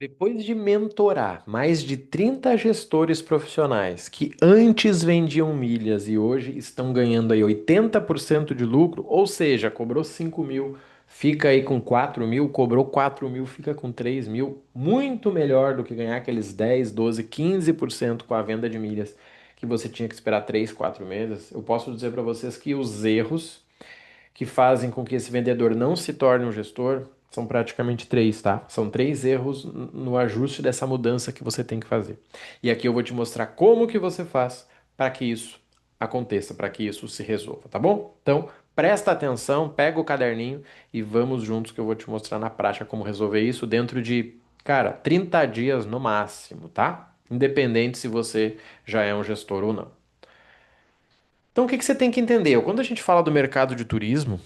Depois de mentorar mais de 30 gestores profissionais que antes vendiam milhas e hoje estão ganhando aí 80% de lucro, ou seja, cobrou 5 mil, fica aí com 4 mil, cobrou 4 mil, fica com 3 mil, muito melhor do que ganhar aqueles 10, 12, 15% com a venda de milhas que você tinha que esperar 3, 4 meses. Eu posso dizer para vocês que os erros que fazem com que esse vendedor não se torne um gestor são praticamente três, tá? São três erros no ajuste dessa mudança que você tem que fazer. E aqui eu vou te mostrar como que você faz para que isso aconteça, para que isso se resolva, tá bom? Então, presta atenção, pega o caderninho e vamos juntos que eu vou te mostrar na prática como resolver isso dentro de, cara, 30 dias no máximo, tá? Independente se você já é um gestor ou não. Então, o que que você tem que entender? Quando a gente fala do mercado de turismo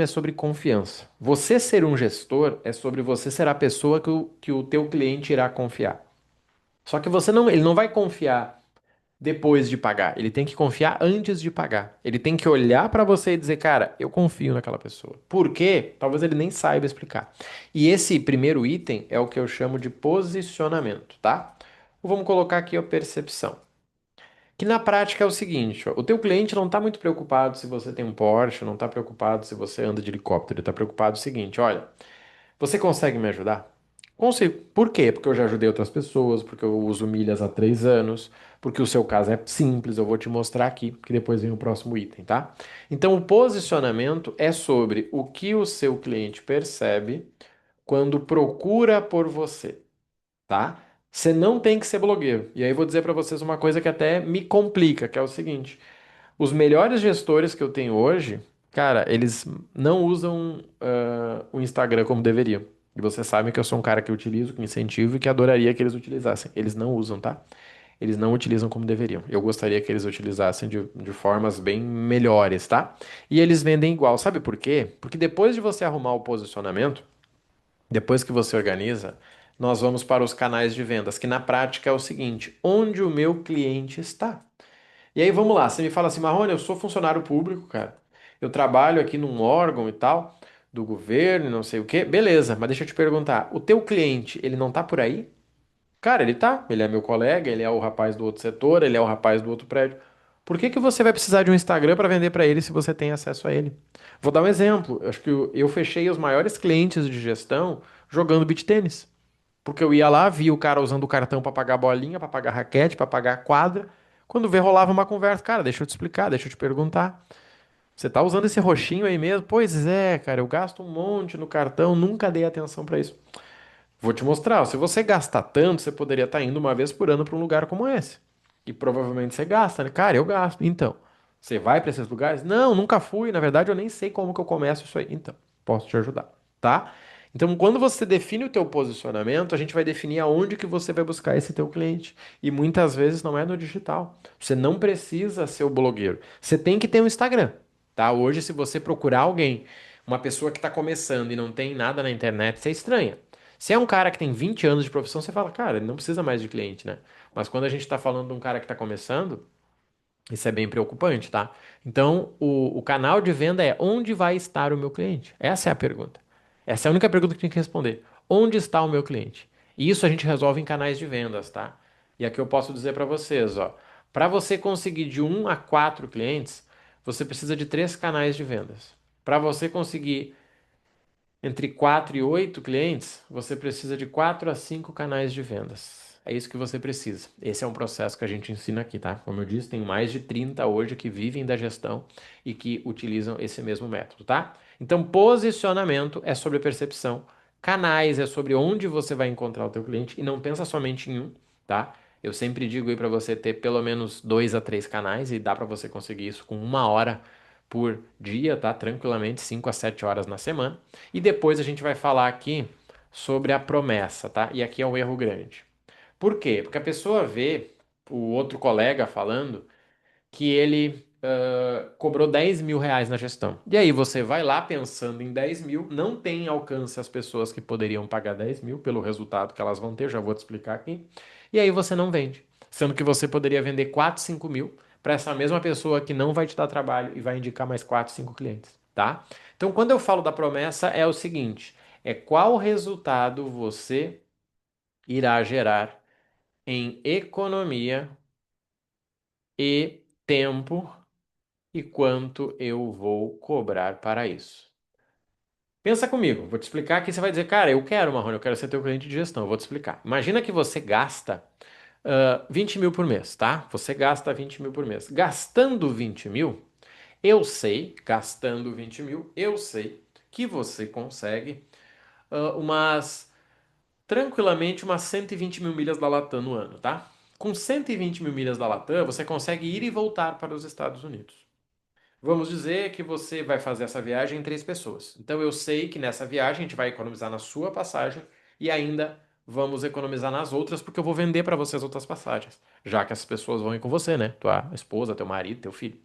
é sobre confiança. Você ser um gestor é sobre você ser a pessoa que o teu cliente irá confiar. Só que ele não vai confiar depois de pagar. Ele tem que confiar antes de pagar. Ele tem que olhar para você e dizer, cara, eu confio naquela pessoa. Por quê? Talvez ele nem saiba explicar. E esse primeiro item é o que eu chamo de posicionamento, tá? Vamos colocar aqui a percepção. Que na prática é o seguinte, ó, o teu cliente não está muito preocupado se você tem um Porsche, não está preocupado se você anda de helicóptero, ele está preocupado o seguinte, olha, você consegue me ajudar? Consigo. Por quê? Porque eu já ajudei outras pessoas, porque eu uso milhas há 3 anos, porque o seu caso é simples, eu vou te mostrar aqui, que depois vem o próximo item, tá? Então, o posicionamento é sobre o que o seu cliente percebe quando procura por você, tá? Você não tem que ser blogueiro. E aí eu vou dizer para vocês uma coisa que até me complica, que é o seguinte: os melhores gestores que eu tenho hoje, cara, eles não usam o Instagram como deveriam. E vocês sabem que eu sou um cara que utilizo, que incentivo e que adoraria que eles utilizassem. Eles não usam, tá? Eles não utilizam como deveriam. Eu gostaria que eles utilizassem de formas bem melhores, tá? E eles vendem igual. Sabe por quê? Porque depois de você arrumar o posicionamento, depois que você organiza, nós vamos para os canais de vendas, que na prática é o seguinte: onde o meu cliente está? E aí vamos lá, você me fala assim, Marrone, eu sou funcionário público, cara. Eu trabalho aqui num órgão e tal, do governo, e não sei o quê. Beleza, mas deixa eu te perguntar, o teu cliente, ele não tá por aí? Cara, ele tá. Ele é meu colega, ele é o rapaz do outro setor, ele é o rapaz do outro prédio. Por que que você vai precisar de um Instagram para vender para ele se você tem acesso a ele? Vou dar um exemplo. Eu acho que eu fechei os maiores clientes de gestão jogando beach tênis. Porque eu ia lá, via o cara usando o cartão para pagar bolinha, para pagar raquete, para pagar quadra. Quando vê, rolava uma conversa. Cara, deixa eu te explicar, deixa eu te perguntar. Você tá usando esse roxinho aí mesmo? Pois é, cara, eu gasto um monte no cartão, nunca dei atenção para isso. Vou te mostrar. Ó, se você gastar tanto, você poderia estar indo uma vez por ano para um lugar como esse. E provavelmente você gasta, né? Cara, eu gasto. Então, você vai para esses lugares? Não, nunca fui. Na verdade, eu nem sei como que eu começo isso aí. Então, posso te ajudar, tá? Então, quando você define o teu posicionamento, a gente vai definir aonde que você vai buscar esse teu cliente. E muitas vezes não é no digital. Você não precisa ser o blogueiro. Você tem que ter um Instagram, tá? Hoje, se você procurar alguém, uma pessoa que está começando e não tem nada na internet, você estranha. Se é um cara que tem 20 anos de profissão, você fala, cara, ele não precisa mais de cliente, né? Mas quando a gente está falando de um cara que está começando, isso é bem preocupante, tá? Então, o canal de venda é onde vai estar o meu cliente? Essa é a pergunta. Essa é a única pergunta que tem que responder. Onde está o meu cliente? E isso a gente resolve em canais de vendas, tá? E aqui eu posso dizer para vocês, ó, para você conseguir de 1 a 4 clientes, você precisa de 3 canais de vendas. Para você conseguir entre 4 e 8 clientes, você precisa de 4 a 5 canais de vendas. É isso que você precisa. Esse é um processo que a gente ensina aqui, tá? Como eu disse, tem mais de 30 hoje que vivem da gestão e que utilizam esse mesmo método, tá? Então, posicionamento é sobre percepção, canais é sobre onde você vai encontrar o teu cliente e não pensa somente em um, tá? Eu sempre digo aí para você ter pelo menos 2 a 3 canais e dá para você conseguir isso com 1 hora por dia, tá? Tranquilamente, 5 a 7 horas na semana. E depois a gente vai falar aqui sobre a promessa, tá? E aqui é um erro grande. Por quê? Porque a pessoa vê o outro colega falando que ele cobrou 10 mil reais na gestão. E aí você vai lá pensando em 10 mil, não tem alcance as pessoas que poderiam pagar 10 mil pelo resultado que elas vão ter, já vou te explicar aqui. E aí você não vende. Sendo que você poderia vender 4, 5 mil para essa mesma pessoa que não vai te dar trabalho e vai indicar mais 4, 5 clientes, tá? Então, quando eu falo da promessa, é o seguinte: é qual resultado você irá gerar em economia e tempo e quanto eu vou cobrar para isso. Pensa comigo, vou te explicar aqui. Você vai dizer, cara, eu quero, Marrone, eu quero ser teu cliente de gestão. Eu vou te explicar. Imagina que você gasta 20 mil por mês, tá? Você gasta 20 mil por mês. Gastando 20 mil, gastando 20 mil, eu sei que você consegue tranquilamente umas 120 mil milhas da Latam no ano, tá? Com 120 mil milhas da Latam, você consegue ir e voltar para os Estados Unidos. Vamos dizer que você vai fazer essa viagem em 3 pessoas. Então eu sei que nessa viagem a gente vai economizar na sua passagem e ainda vamos economizar nas outras, porque eu vou vender para você as outras passagens, já que essas pessoas vão ir com você, né? Tua esposa, teu marido, teu filho.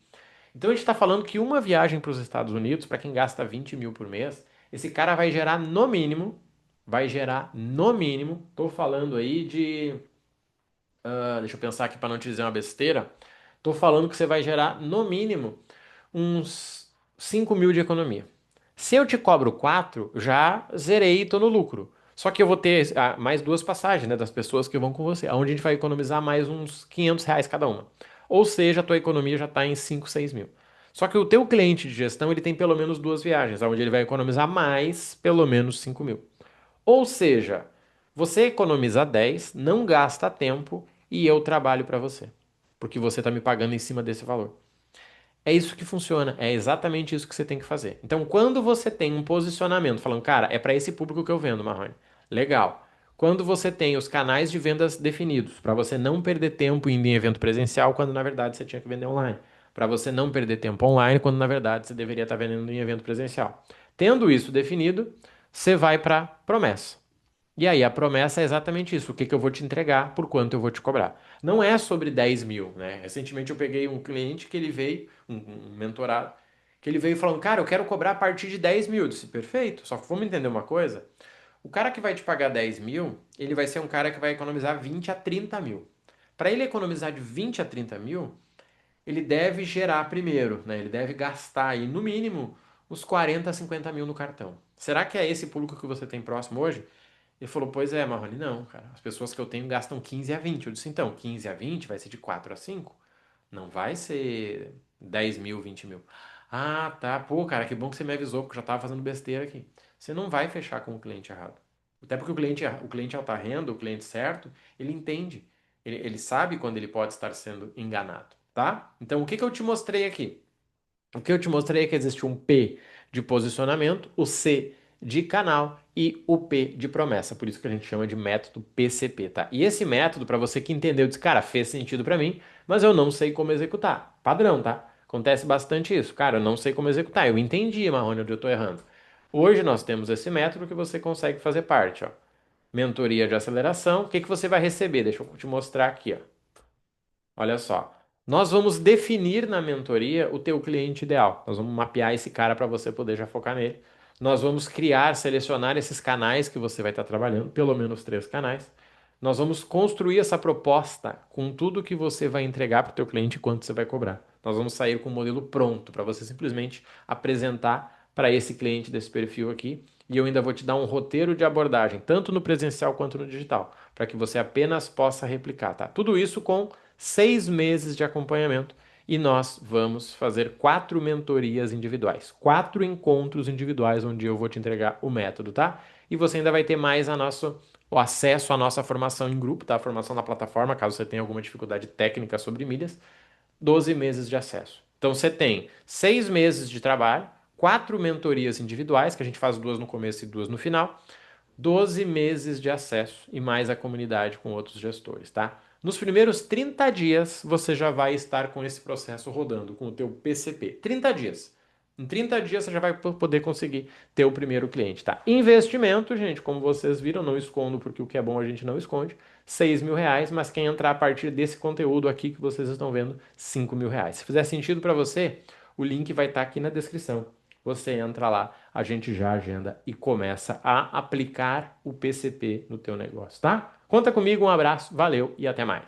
Então a gente está falando que uma viagem para os Estados Unidos, para quem gasta 20 mil por mês, esse cara vai gerar no mínimo, tô falando aí de, deixa eu pensar aqui para não te dizer uma besteira, tô falando que você vai gerar no mínimo uns 5 mil de economia. Se eu te cobro 4, já zerei e tô no lucro. Só que eu vou ter mais 2 passagens, né, das pessoas que vão com você, onde a gente vai economizar mais uns 500 reais cada uma. Ou seja, a tua economia já está em 5, 6 mil. Só que o teu cliente de gestão, ele tem pelo menos 2 viagens, onde ele vai economizar mais pelo menos 5 mil. Ou seja, você economiza 10, não gasta tempo e eu trabalho para você. Porque você está me pagando em cima desse valor. É isso que funciona, é exatamente isso que você tem que fazer. Então, quando você tem um posicionamento falando, cara, é para esse público que eu vendo, Marrone. Legal. Quando você tem os canais de vendas definidos, para você não perder tempo indo em evento presencial, quando na verdade você tinha que vender online. Para você não perder tempo online, quando na verdade você deveria estar vendendo em evento presencial. Tendo isso definido, você vai para promessa. E aí, a promessa é exatamente isso. O que que eu vou te entregar, por quanto eu vou te cobrar. Não é sobre 10 mil, né? Recentemente eu peguei um cliente que ele veio, um mentorado, que ele veio falando, cara, eu quero cobrar a partir de 10 mil. Eu disse, perfeito, só que vamos entender uma coisa. O cara que vai te pagar 10 mil, ele vai ser um cara que vai economizar 20 a 30 mil. Para ele economizar de 20 a 30 mil, ele deve gerar primeiro, né? Ele deve gastar aí, no mínimo, uns 40 a 50 mil no cartão. Será que é esse público que você tem próximo hoje? Ele falou, pois é, Marrone, não, cara. As pessoas que eu tenho gastam 15 a 20. Eu disse, então, 15 a 20 vai ser de 4 a 5? Não vai ser 10 mil, 20 mil. Ah, tá. Pô, cara, que bom que você me avisou, porque eu já tava fazendo besteira aqui. Você não vai fechar com o cliente errado. Até porque o cliente alta renda, o cliente certo, ele entende. Ele sabe quando ele pode estar sendo enganado, tá? Então, o que que eu te mostrei aqui? O que eu te mostrei é que existe um P de posicionamento, o C de canal e o P de promessa. Por isso que a gente chama de método PCP, tá? E esse método, para você que entendeu, diz, cara, fez sentido para mim, mas eu não sei como executar. Padrão, tá? Acontece bastante isso. Cara, eu não sei como executar. Eu entendi, Marrone, onde eu tô errando. Hoje nós temos esse método que você consegue fazer parte, ó. Mentoria de aceleração. O que que você vai receber? Deixa eu te mostrar aqui, ó. Olha só. Nós vamos definir na mentoria o teu cliente ideal. Nós vamos mapear esse cara para você poder já focar nele. Nós vamos criar, selecionar esses canais que você vai estar trabalhando, pelo menos 3 canais. Nós vamos construir essa proposta com tudo que você vai entregar para o teu cliente e quanto você vai cobrar. Nós vamos sair com o modelo pronto para você simplesmente apresentar para esse cliente desse perfil aqui. E eu ainda vou te dar um roteiro de abordagem, tanto no presencial quanto no digital, para que você apenas possa replicar, tá? Tudo isso com 6 meses de acompanhamento e nós vamos fazer 4 mentorias individuais, 4 encontros individuais onde eu vou te entregar o método, tá? E você ainda vai ter mais o acesso à nossa formação em grupo, tá? A formação na plataforma, caso você tenha alguma dificuldade técnica sobre milhas, 12 meses de acesso. Então você tem 6 meses de trabalho, 4 mentorias individuais, que a gente faz 2 no começo e 2 no final, 12 meses de acesso e mais a comunidade com outros gestores, tá? Nos primeiros 30 dias, você já vai estar com esse processo rodando, com o teu PCP. 30 dias. Em 30 dias, você já vai poder conseguir ter o primeiro cliente, tá? Investimento, gente, como vocês viram, não escondo, porque o que é bom a gente não esconde. 6 mil reais, mas quem entrar a partir desse conteúdo aqui que vocês estão vendo, 5 mil reais. Se fizer sentido para você, o link vai estar aqui na descrição. Você entra lá, a gente já agenda e começa a aplicar o PCP no teu negócio, tá? Conta comigo, um abraço, valeu e até mais.